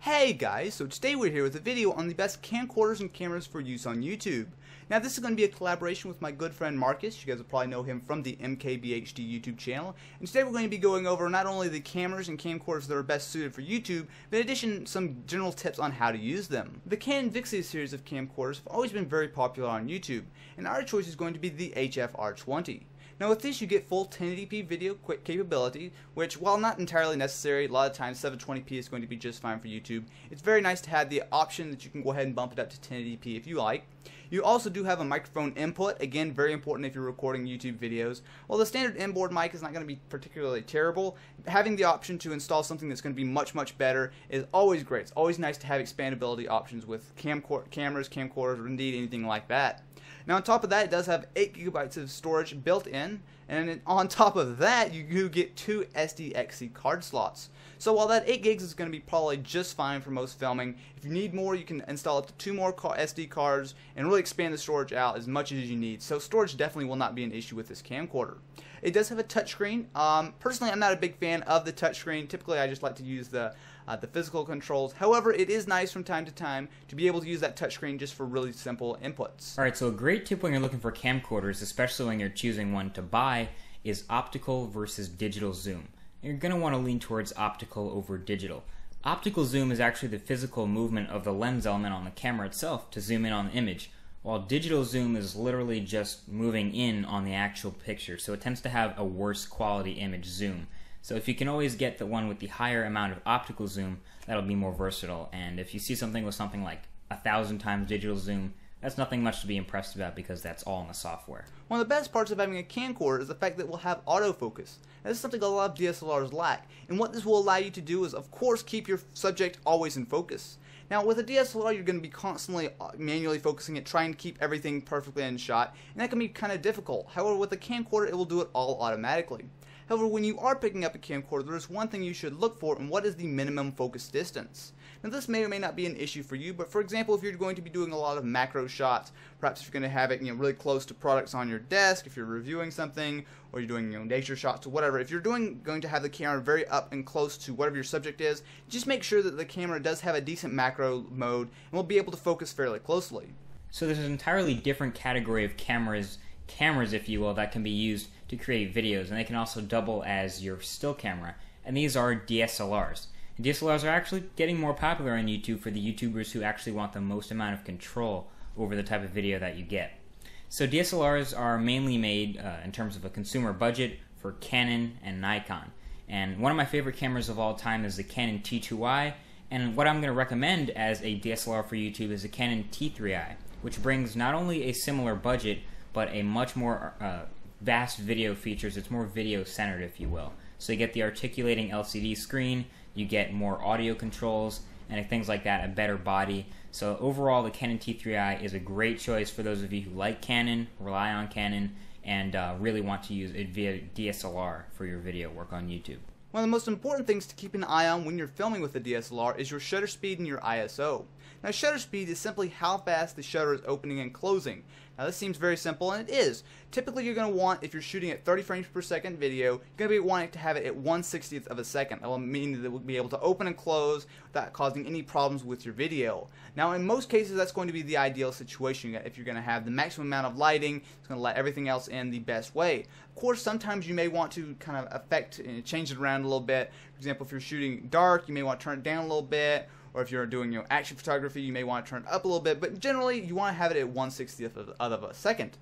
Hey guys, so today we're here with a video on the best camcorders and cameras for use on YouTube. Now this is going to be a collaboration with my good friend Marcus. You guys will probably know him from the MKBHD YouTube channel. And today we're going to be going over not only the cameras and camcorders that are best suited for YouTube, but in addition some general tips on how to use them. The Canon Vixia series of camcorders have always been very popular on YouTube, and our choice is going to be the HF-R20. Now with this you get full 1080p video quick capability, which while not entirely necessary, a lot of times 720p is going to be just fine for YouTube. It's very nice to have the option that you can go ahead and bump it up to 1080p if you like. You also do have a microphone input, again very important if you're recording YouTube videos. While the standard inboard mic is not going to be particularly terrible, having the option to install something that's going to be much better is always great. It's always nice to have expandability options with cameras, camcorders, or indeed anything like that. Now on top of that, it does have 8 GB of storage built in, and on top of that you do get 2 SDXC card slots. So while that 8 gigs is going to be probably just fine for most filming, if you need more you can install up to 2 more SD cards and really expand the storage out as much as you need. So storage definitely will not be an issue with this camcorder. It does have a touchscreen. Personally I'm not a big fan of the touchscreen. Typically I just like to use the physical controls. However, it is nice from time to time to be able to use that touchscreen just for really simple inputs. Alright, so a great tip when you're looking for camcorders, especially when you're choosing one to buy, is optical versus digital zoom. You're going to want to lean towards optical over digital. Optical zoom is actually the physical movement of the lens element on the camera itself to zoom in on the image, while digital zoom is literally just moving in on the actual picture, so it tends to have a worse quality image zoom. So if you can always get the one with the higher amount of optical zoom, that'll be more versatile. And if you see something with something like 1,000 times digital zoom, that's nothing much to be impressed about because that's all in the software. One of the best parts of having a camcorder is the fact that it will have autofocus. Now, this is something a lot of DSLRs lack, and what this will allow you to do is of course keep your subject always in focus. Now with a DSLR you're going to be constantly manually focusing it, trying to keep everything perfectly in shot, and that can be kind of difficult. However, with a camcorder it will do it all automatically. However, when you are picking up a camcorder, there is one thing you should look for, and what is the minimum focus distance. Now this may or may not be an issue for you, but for example, if you're going to be doing a lot of macro shots, perhaps if you're going to have it really close to products on your desk, if you're reviewing something, or you're doing nature shots or whatever, if you're going to have the camera very up and close to whatever your subject is, just make sure that the camera does have a decent macro mode and will be able to focus fairly closely. So there's an entirely different category of cameras if you will, that can be used to create videos, and they can also double as your still camera, and these are DSLRs. And DSLRs are actually getting more popular on YouTube for the YouTubers who actually want the most amount of control over the type of video that you get. So DSLRs are mainly made in terms of a consumer budget for Canon and Nikon, and one of my favorite cameras of all time is the Canon T2i, and what I'm going to recommend as a DSLR for YouTube is the Canon T3i, which brings not only a similar budget but a much more vast video features. It's more video centered, if you will. So you get the articulating LCD screen, you get more audio controls, and things like that, a better body. So overall, the Canon T3i is a great choice for those of you who like Canon, rely on Canon, and really want to use it via DSLR for your video work on YouTube. One of the most important things to keep an eye on when you're filming with a DSLR is your shutter speed and your ISO. Now shutter speed is simply how fast the shutter is opening and closing. Now this seems very simple, and it is. Typically you're going to want, if you're shooting at 30 frames per second video, you're going to be wanting to have it at 1/60th of a second. That will mean that it will be able to open and close without causing any problems with your video. Now in most cases that's going to be the ideal situation. If you're going to have the maximum amount of lighting, it's going to let everything else in the best way. Of course sometimes you may want to kind of affect and change it around a little bit. For example, if you're shooting dark you may want to turn it down a little bit, or if you're doing action photography you may want to turn it up a little bit, but generally you want to have it at 1/60th of a second.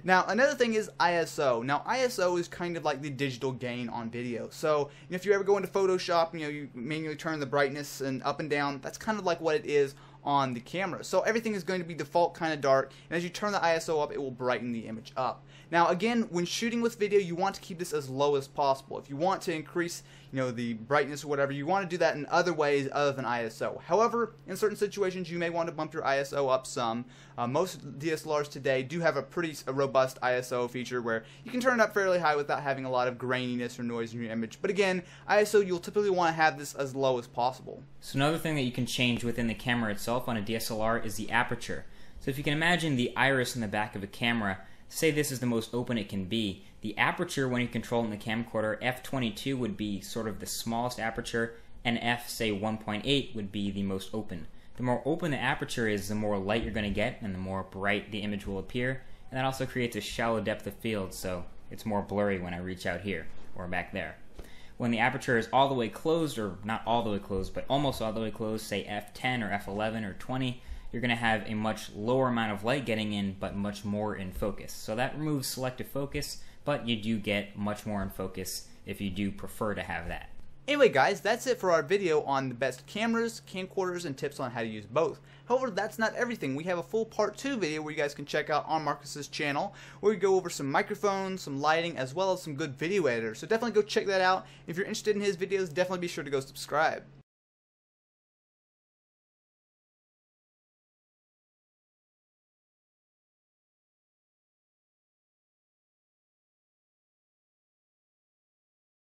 Now another thing is ISO. Now ISO is kind of like the digital gain on video. So if you ever go into Photoshop, you manually turn the brightness and up and down, that's kind of like what it is on the camera. So everything is going to be default kind of dark, and as you turn the ISO up it will brighten the image up. Now again, when shooting with video you want to keep this as low as possible. If you want to increase the brightness or whatever, you want to do that in other ways other than ISO. However, in certain situations you may want to bump your ISO up some. Most DSLRs today do have a pretty robust ISO feature where you can turn it up fairly high without having a lot of graininess or noise in your image. But again, ISO you'll typically want to have this as low as possible. So another thing that you can change within the camera itself on a DSLR is the aperture. So if you can imagine the iris in the back of a camera, say this is the most open it can be. The aperture when you're controlling the camcorder, f22 would be sort of the smallest aperture, and f, say 1.8, would be the most open. The more open the aperture is, the more light you're going to get and the more bright the image will appear, and that also creates a shallow depth of field, so it's more blurry when I reach out here or back there. When the aperture is all the way closed, or not all the way closed, but almost all the way closed, say f10 or f11 or 20, you're going to have a much lower amount of light getting in, but much more in focus. So that removes selective focus, but you do get much more in focus if you do prefer to have that. Anyway guys, that's it for our video on the best cameras, camcorders, and tips on how to use both. However, that's not everything. We have a full part 2 video where you guys can check out on Marcus's channel, where we go over some microphones, some lighting, as well as some good video editors. So definitely go check that out. If you're interested in his videos, definitely be sure to go subscribe.